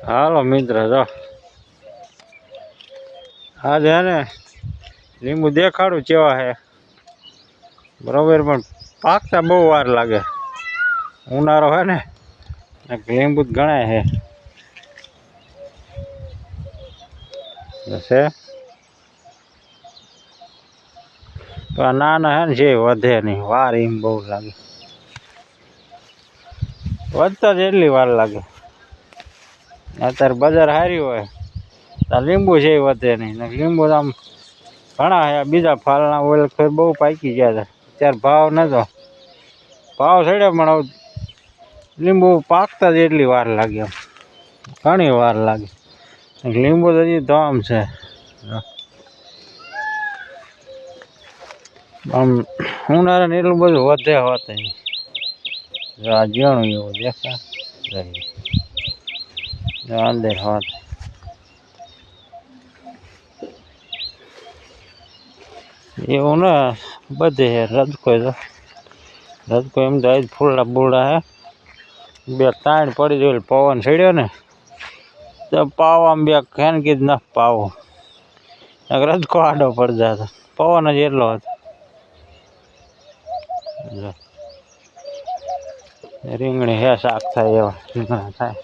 હાલો મિત્ર, જો આજે હે ને લીંબુ દેખાડું કેવા હે બરોબર, પણ પાકતા બહુ વાર લાગે. ઉનાળો હે ને લીંબુ ઘણા હે નાના હે ને જે વધે નહીં, વાર એમ બહુ લાગે. વધતા જ એટલી વાર લાગે. અત્યારે બજાર સારી હોય તો લીંબુ છે વધે નહીં. લીંબુ આમ ઘણા હે, બીજા ફાલના ઓલ બહુ પાકી ગયા હતા. અત્યારે ભાવ નતો, ભાવ ચડ્યો પણ લીંબુ પાકતા જ એટલી વાર લાગે, ઘણી વાર લાગે. લીંબુ તો હજી ધોમ છે, આમ ઉનાળાને એટલું બધું વધે હોત આ જીણું એવું દેખાય અંદર હોત. એવું ને બધે રજકો એમ તો ફૂલડા બુલડા હે. બે તાણ પડી ગયેલ, પવન છેડ્યો ને તો પાવામાં બે ખેનકી જ ન પાવો, રજકો આડો પડી જાય. પવન જ એટલો હતો. રીંગણી હે શાક થાય એવા રીંગણા થાય.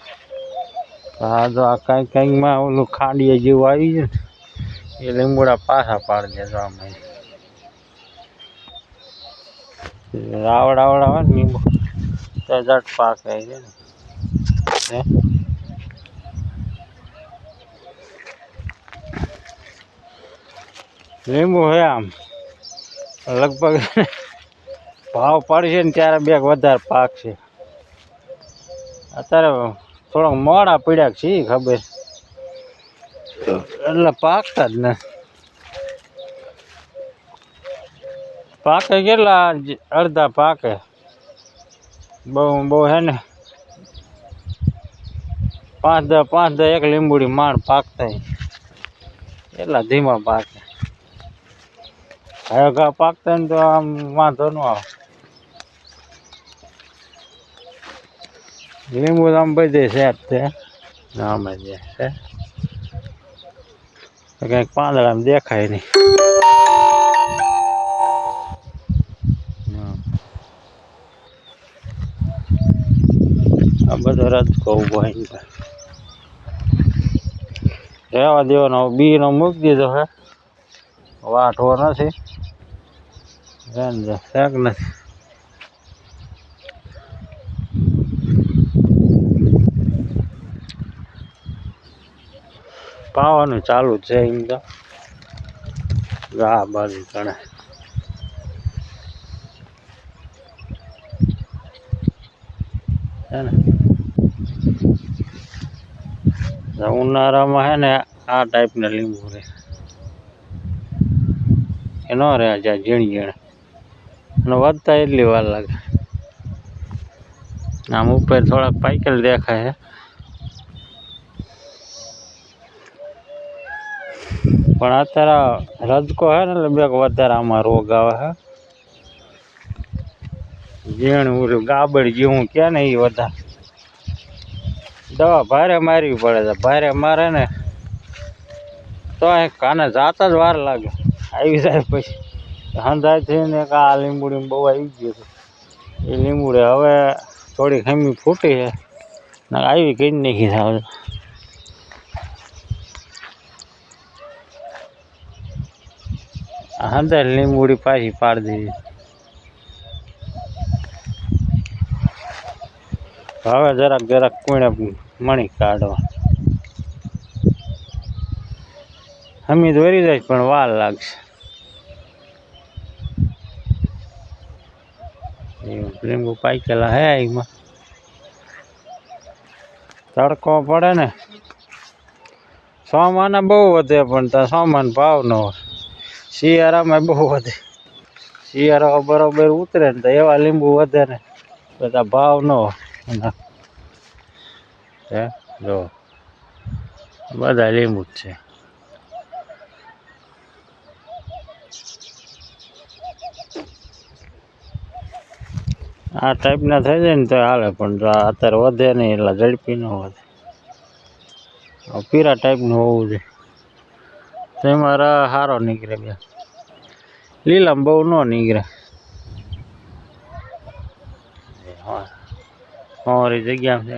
હા જો આ કંઈકમાં ઓલું ખાંડીએ જેવું આવી ગયું ને એ લીંબુડા પાછા પાડી દેજો. આમાં આવડા હોય ને લીંબુ તો જટ પાકે છે ને. લીંબુ હે આમ લગભગ ભાવ પડશે ને ત્યારે બે વધારે પાક છે. અત્યારે થોડોક મોડા પીડ્યા છે ખબર, એટલે પાકતા જ ને. પાકે કેટલા અડધા પાકે, બહુ હે ને 5-10 એક લીંબુડી માંડ પાકતા, એટલા ધીમા પાકે. હવે ઘા પાકતા ને તો આમ વાંધો ન આવે. લીંબુ આમ બધે સેટ છે આમે છે, કંઈક પાંદડામાં દેખાય નહીં. આ બધો રજકો ઉભો રહેવા દેવાનો. બી નો મૂકી દીધો હે, વાટવો નથી શેક નથી. પાવાનું ચાલુ જ છે એમ તો આ બાજુ ઘણા હે ને. ઉનાળામાં હે ને આ ટાઈપના લીંબુ રહે, એ ન રહે જ્યાં ઝીણી ઝીણે અને વધતા એટલી વાર લાગે. આમ ઉપર થોડાક પાઇકેલ દેખાય છે, પણ અત્યારે રજકો હે ને એટલે બે વધારે આમાં રોગ આવે છે. ઝીણું ઓલું ગાબડ જેવું કે ને એ વધારે દવા ભારે મારવી પડે છે. ભારે મારે ને તો કાને જાતા જ વાર લાગે. આવી જાય પછી હંધાય થઈને આ લીંબુડી બહુ આવી ગયું છે. એ લીંબુડે હવે થોડી ખમી ફૂટી છે ને આવી કઈ નાખી થાવ. હંધાય લીંબુડી પાછી પાડી દીધી. હવે જરાક કોઈને મણી કાઢવા હમી દોરી જાય પણ વાર લાગશે. લીંબુ પાકેલા હે, એમાં તડકો પડે ને સોમાને બહુ વધે, પણ ત્યાં સોમાન ભાવ ન હોય. શિયાળામાં બહુ વધે, શિયાળા બરોબર ઉતરે ને તો એવા લીંબુ વધે ને બધા ભાવ ન હોય. હે જો બધા લીંબુ જ છે. આ ટાઈપના થઈ જાય ને તો હાલે, પણ અત્યારે વધે નહીં એટલે ઝડપી ન વધે. પીરા ટાઈપનું હોવું જોઈએ તો એમાં સારો નીકળે બે લીલામાં બહુ ન નીકળે અમારી જગ્યા છે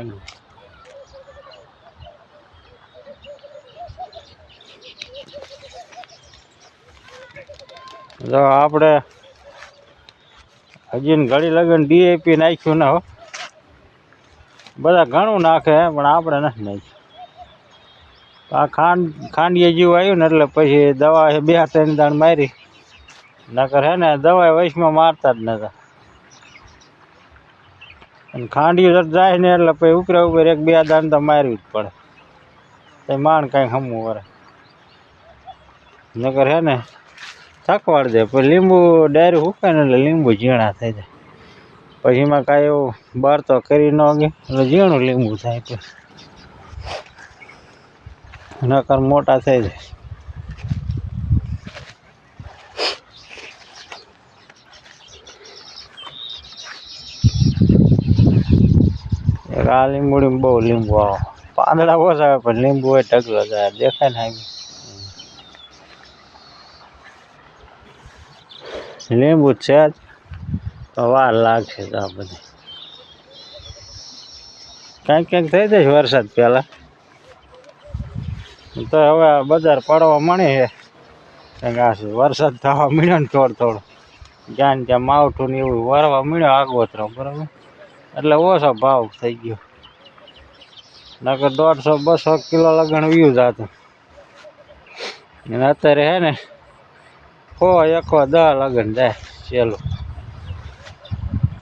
જો આપણે હજી ઘડી લગન ડીએપી નાખ્યું ના હો બધા ઘણું નાખે પણ આપણે નથી નાખ્યું આ ખાંડીએ જેવું આવ્યું ને એટલે પછી દવા 2-3 દાણ મારી નકર હે ને દવા વૈશમાં મારતા જ નતા અને ખાંડિયું જાય ને એટલે પછી ઉપર 1-2 દાણ તો મારવી જ પડે તો માણ કાંઈ હમવું વરે નકર હે ને થકવાડ દે પછી લીંબુ ડાયરેક્ટ હુકાય ને એટલે લીંબુ ઝીણા થઈ જાય પછી એમાં કાંઈ એવું બહાર તો કરી ન ગયું એટલે ઝીણું લીંબુ થાય પછી નકર મોટા થઈ જાય આ લીંબુડીમાં બહુ લીંબુ આવે પાંદડા ઓછા આવે પણ લીંબુ હોય ઢગલો જાય દેખાય ને લીંબુ છે જ તો વાર લાગશે તો આ બધી ક્યાંક થઈ જાય વરસાદ પહેલાં તો હવે બજાર પડવા મળી છે કારણ કે વરસાદ થવા મળ્યો ને થોડો જ્યાં ત્યાં માવઠું ને એવું વરવા મળ્યો આગોતરો બરાબર એટલે ઓછો ભાવ થઈ ગયો નકર 150-200 કિલો લગણ વ્યૂ જતું અને અત્યારે હે ને 110 લગન જાય ચેલું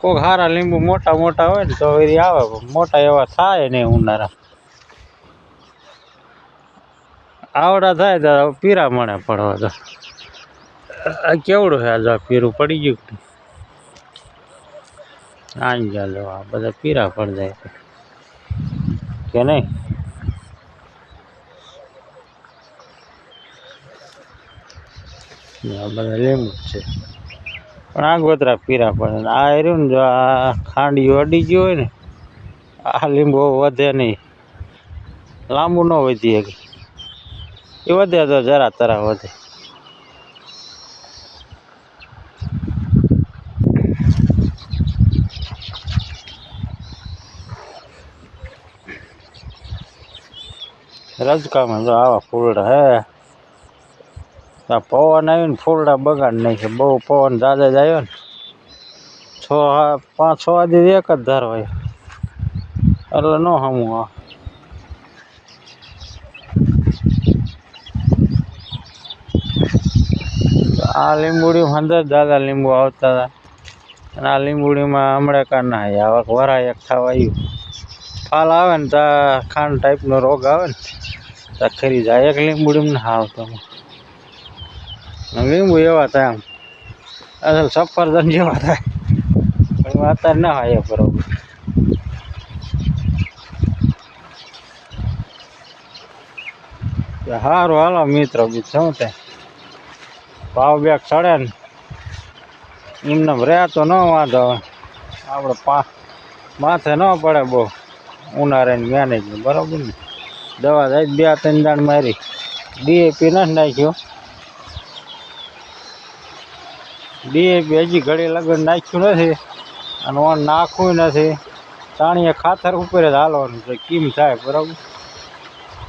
કોઈક સારા લીંબુ મોટા હોય ને તો એ આવે મોટા એવા થાય નહીં ઉનાળા આવડા થાય તો પીરા મળે પડવા તો કેવડું છે આ પીરું પડી ગયું આઈ ગયા આ બધા પીરા પડી જાય કે નહીં આ બધા લીંબુ છે પણ આગોતરા પીરા પડે આ રહ્યું ને જો આ ખાંડિયું અડી ગયું હોય ને આ લીંબુ વધે નહીં લાંબુ ન વધી શકે એ વધે તો જરા તરા વધે રજકામાં જો આવા ફૂલડા હે પવન આવ્યું ને ફૂલડા બગાડ નહીં છે બહુ પવન દાદા જ આવ્યો ને 5-6 વાગે એક જ ધાર હોય એટલે ન હમું આ લીંબુડીમાં અંદર દાદા લીંબુ આવતા હતા અને આ લીંબુડીમાં હમણાં કાં ના આવે વરા એક થવા આવ્યું ફાલ આવે ને તો ખાંડ ટાઈપનો રોગ આવે ને તો ખરી જાય એક લીંબુડીમાં ના આવતો લીંબુ એવા થાય આમ અસલ સફરજન જેવા થાય પણ અત્યારે ના હોય બરોબર સારું હાલો મિત્રો બીજું શું થાય ભાવ બેગ ચડે ને એમને રહેતો ન વાંધો આપણે માથે ન પડે બહુ ઉનાળાની મેનેજમેન્ટ બરાબર ને દવા જાય 2-3 દાણ મારી ડીએપી નથી નાખ્યો ડીએપી હજી ઘડી લગન નાખ્યું નથી અને ઓન નાખવું નથી ચાણીએ ખાતર ઉપર જ હાલવાનું છે કેમ થાય બરાબર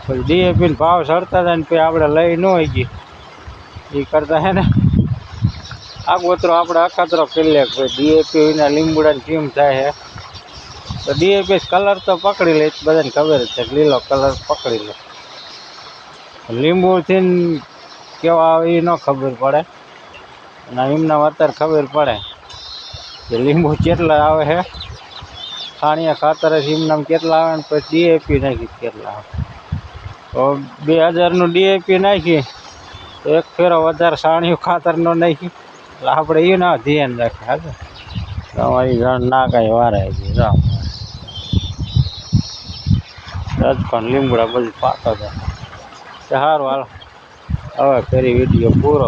પછી ડીએપીને ભાવ ચડતા જાય ને પછી આપણે લઈ ન હોય ગઈ એ કરતા હે ને આગોતરો આપણે અખાતરો કરી લે ભાઈ ડીએપી વિના લીંબુડાને કેમ થાય છે તો ડીએપી કલર તો પકડી લે બધાને ખબર જ છે લીલો કલર પકડી લે લીંબુથી કેવા આવે એ ન ખબર પડે અને એમને અત્યારે ખબર પડે કે લીંબુ કેટલા આવે છે છાણિયા ખાતર એમનામ કેટલા આવે ને પછી ડીએપી નાખી કેટલા આવે તો 2000નું ડીએપી નાખી તો એક ફેરો વધારે છાણિયું ખાતરનો નાખી એટલે આપણે એ ના ધ્યાન રાખીએ હા તમારી જણ ના કાંઈ વારે જાઓ રજકણ લીમડા બધું પાકો છે સારું હાલો હવે કરી વિડીયો પૂરો